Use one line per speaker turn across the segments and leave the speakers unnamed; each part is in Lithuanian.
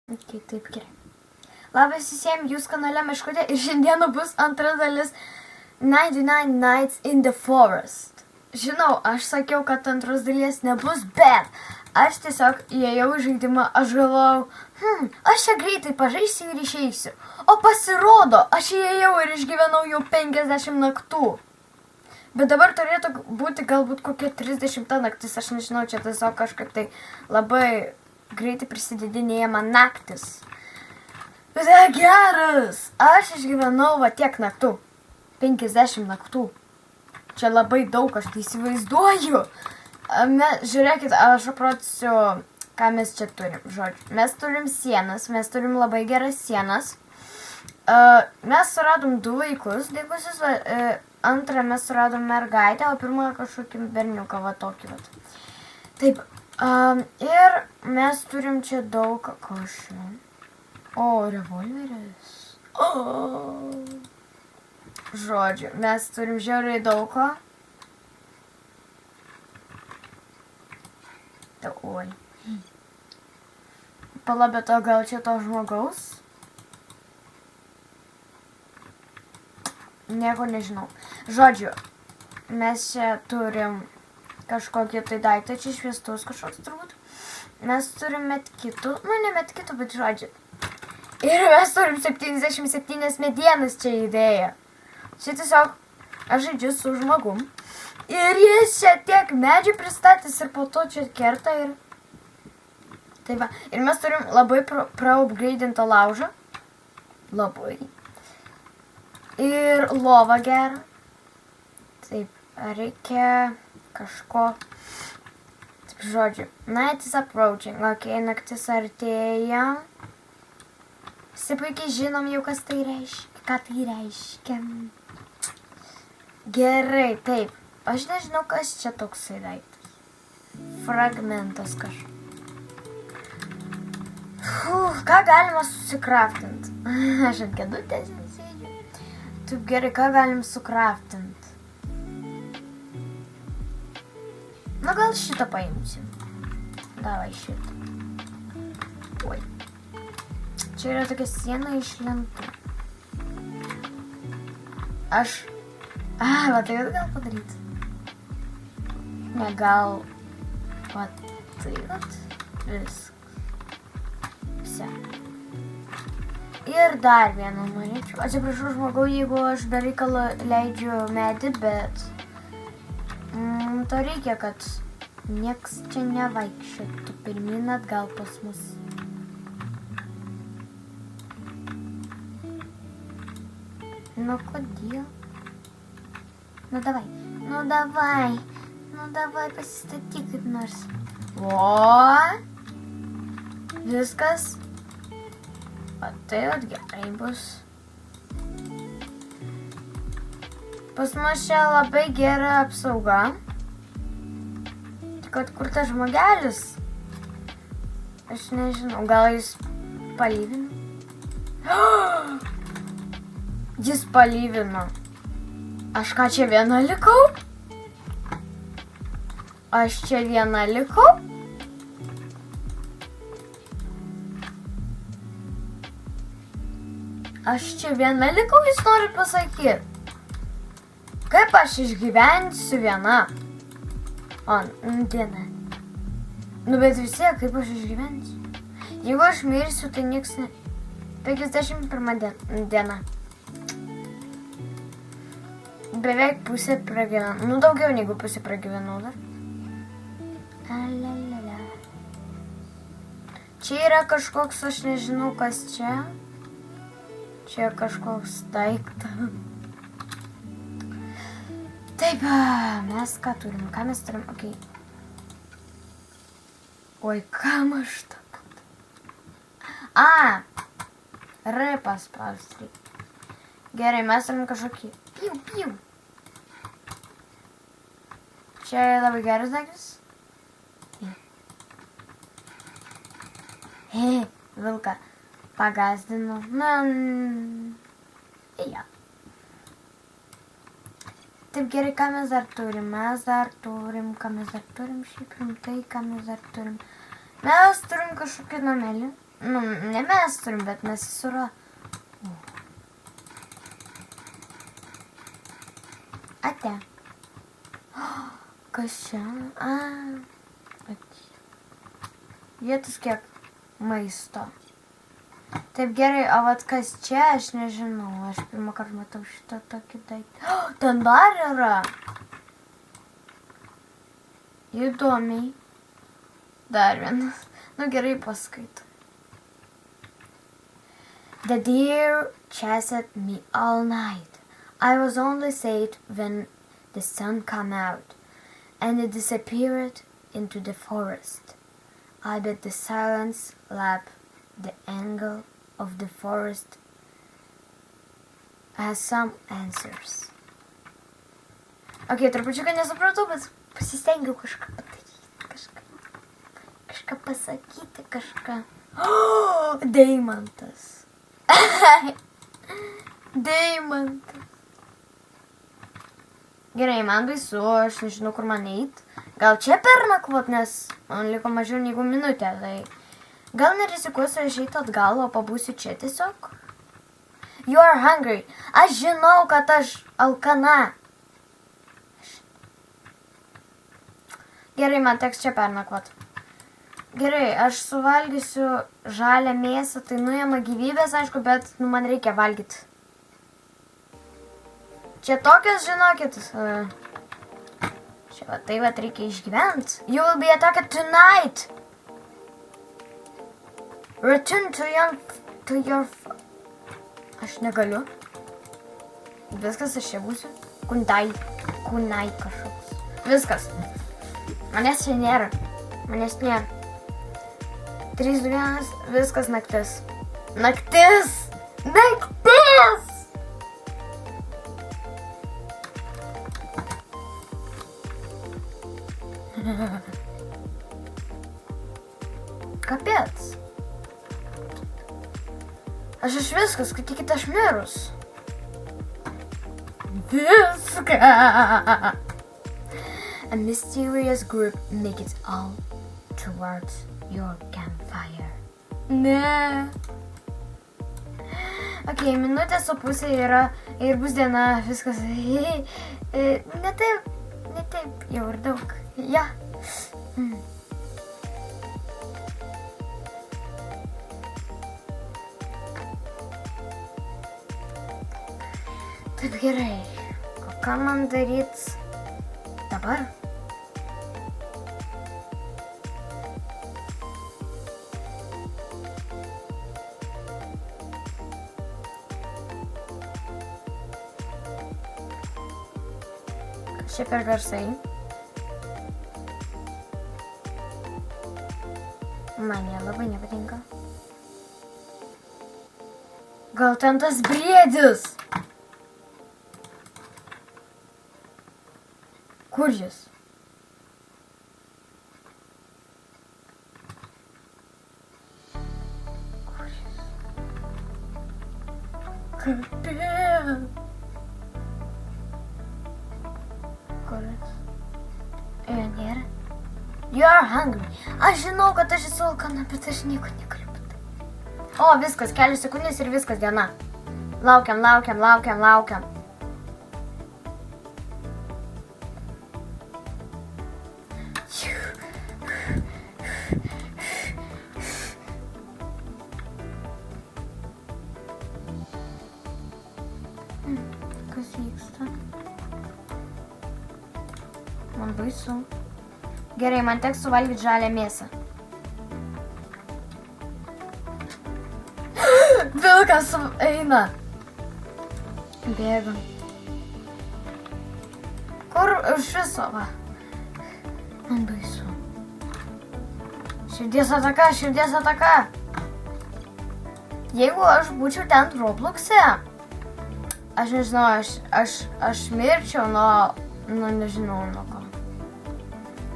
Okay, taip gerai. Labas visiems, jūs kanale Meškutė ir šiandieną bus antra dalis 99 Nights in the Forest. Žinau, aš sakiau, kad antros dalies nebus, bet aš tiesiog įėjau į žaidimą, aš galvojau, aš čia greitai pažaisiu ir išeisiu. O pasirodo, aš įėjau ir išgyvenau jau 50 naktų. Bet dabar turėtų būti galbūt kokia 30 naktis, aš nežinau, čia tiesiog kažkaip tai labai greitai prisidedinėjama naktis. Bet tai geras, aš išgyvenau va tiek naktų, 50 naktų. Čia labai daug, aš tai įsivaizduoju. Žiūrėkit, aš aprodysiu, ką mes čia turim. Žodžiu, mes turim sienas, mes turim labai geras sienas. Mes suradom 2 vaikus, digusius, antrą mes suradom mergaitę, o pirmą kažkokį berniuką, va tokį va. Taip, ir mes turim čia daug košių. O, revolveris. Žodžiu, mes turim žiauriai daug ko. Oi. Pala, bet o gal čia to žmogaus? Nieko nežinau. Žodžiu, mes čia turim kažkokį tai daiktą, čia šviestus kažkoks turbūt. Mes turim metkitų, ne metkitų, bet žodžiu. Ir mes turim 77 medienas čia įdėję. Čia tiesiog aš žaidžiu su žmogum. Ir jis čia tiek medžių pristatys ir po to čia kerta ir... Taip va. Ir mes turim labai praupgraidintą laužą. Labai. Ir lovą gerą. Taip, reikia kažko... Taip, žodžiu. Night is approaching. Ok, naktis artėja. Visi puikiai žinom jau, kas tai reiškia. Ką tai reiškia. Gerai, taip. Aš nežinau, kas čia toksai daiktas. Fragmentas kažkas. Ką galima susikraftint? Aš ant kėdutės nesėdžiu. Taip, gerai, ką galim sukraftinti? Na, gal šitą paimsim. Davai šitą. Oi. Čia yra tokia siena iš lentų. Aš... va tai gal padaryti. Ne, gal... Va tai vat. Viskas. Visi. Ir dar vieną norėčiau. Atsiprašau žmogau, jeigu aš dar reikalą leidžiu medį, bet... to reikia, kad nieks čia nevaikščiotų pirmyn atgal pas mus. Nu, kodėl? Nu, davai, pasistatyk kaip nors. O, viskas. O tai vat gerai bus. Pas mus čia labai gera apsauga. Tik kad kur tas žmogelis? Aš nežinau, gal jis palyvino? Jis palyvino. Aš ką čia viena likau? Aš čia viena likau? Aš čia viena likau, jis nori pasakyti. Kaip aš išgyvensiu viena? O, diena. Nu, bet vis tiek, kaip aš išgyvensiu? Jeigu aš mirsiu, tai nieks ne... 51 diena. Beveik pusę pragyvenau. Nu, daugiau negu pusę pragyvenau dar. Alalala. Čia yra kažkoks, aš nežinau, kas čia. Čia kažkoks daiktas. Taip, mes ką turim? Ką mes turim? Ok. Oi, kam aš takut? R paspausti. Gerai, mes turim kažkokį. Piu. Čia labai geras daiktas. Vilką pagazdinu. Ja. Taip gerai, ką mes dar turim? Šiaip rimtai, ką mes dar turim? Mes turim kažkokį namelį. Nu, ne mes turim, bet mes surą. Ate. Kas čia? Vietus kiek maisto. Taip gerai, o vat kas čia, aš nežinau. Aš pirmą kartą matau šitą tokį daiktą. Ten dar yra. Įdomiai. Dar vienas. Nu gerai, paskaitu. The deer chased me all night. I was only saved when the sun came out, and it disappeared into the forest. I bet the silence lap the angle of the forest has some answers. Ok, trupučiuką nesupratau, bet pasistengiau kažką padaryti, kažką pasakyti, kažką. Oh, deimantas. Deimantas. Gerai, man baisu, aš nežinau, kur man eit. Gal čia pernakvot, nes man liko mažiau negu minutė, tai gal nerizikuosiu aš eiti atgal, o pabūsiu čia tiesiog. You are hungry. Aš žinau, kad aš alkana. Gerai, man teks čia pernakvot. Gerai, aš suvalgysiu žalią mėsą, tai nuima gyvybės, aišku, bet man reikia valgyti. Čia tokias, žinokit. Čia va, tai va, reikia išgyventi. You will be attacked tonight. Return to your... Aš negaliu. Viskas, aš čia būsiu. Kunai kažkoks. Viskas. Manęs čia nėra. Manęs nėra. 3, 2, 1, viskas naktis. Naktis! Naktis! Kapец. Aš viskas, skaitykit, aš mirus. Viską. A mysterious group make it all towards your campfire. Ne. Ok, minutė su pusė yra ir bus diena, viskas. Ne taip, jau ir daug. Ja. Taip gerai. O ką man daryt dabar? Kas čia per garsai? Man jie labai nepatinka. Gal ten tas briedis? Kur jis? Kapėl. Kuris? Jo nėra. You are hungry. Aš žinau, kad aš esu alkana, bet aš nieko negaliu padaryti. O, viskas, kelios sekundės ir viskas diena. Laukiam. Kas vyksta? Man baisu. Gerai, man teks suvalgyti žalią mėsą. Vilkas eina. Bėgam. Kur iš viso, va? Man baisu. Širdies ataka. Jeigu aš būčiau ten Robloxe, aš nežinau, aš mirčiau nuo nežinau nuo ko.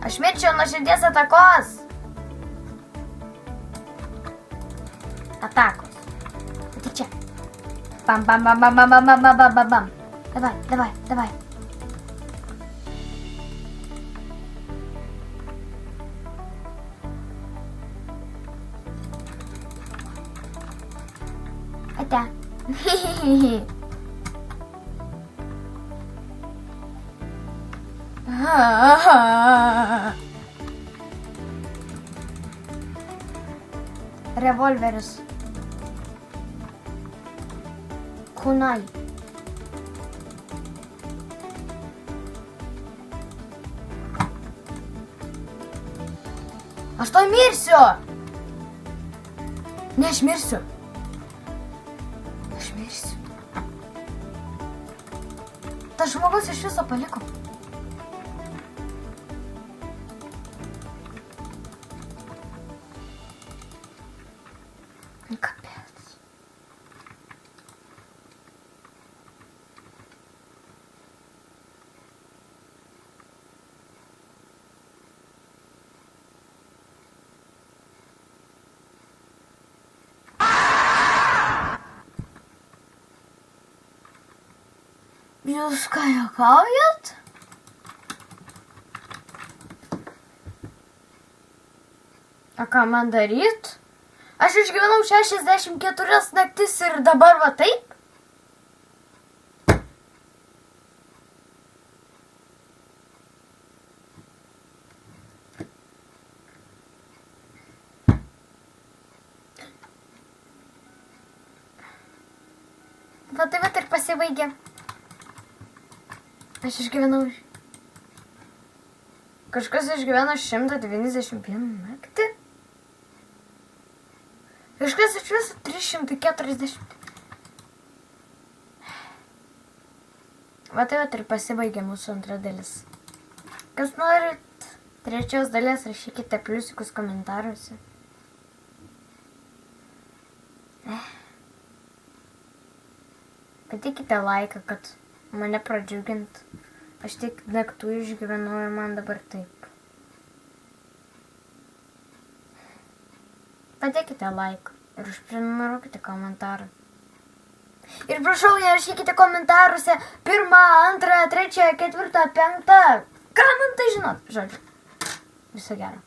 Aš mirčiau nuo širdies atakos. Atakos. Tai čia. Bam. Davai. Ate. Revolveris. Kunai. Aš to mirsiu. Ne, aš mirsiu. Aš mirsiu. Tas žmogus iš viso paliko. Kapец. Jūs ką juokaujat? A ką man daryt? Aš išgyvenau 64 naktis ir dabar va taip? Va tai vat ir pasibaigė. Aš išgyvenau. Kažkas išgyveno 191 naktį. Kažkas iš viso 340. Va tai vat ir pasibaigė mūsų antra dalis. Kas norit trečios dalies, rašykite pliusikus komentaruose. Patikite laiką, kad mane pradžiugint. Aš tik naktų išgyvenau ir man dabar taip. Padėkite laiką ir užprenumeruokite komentarą. Ir prašau, nerašykite komentaruose 1, 2, 3, 4, 5. Ką man tai žinot? Žodžiu. Viso gero.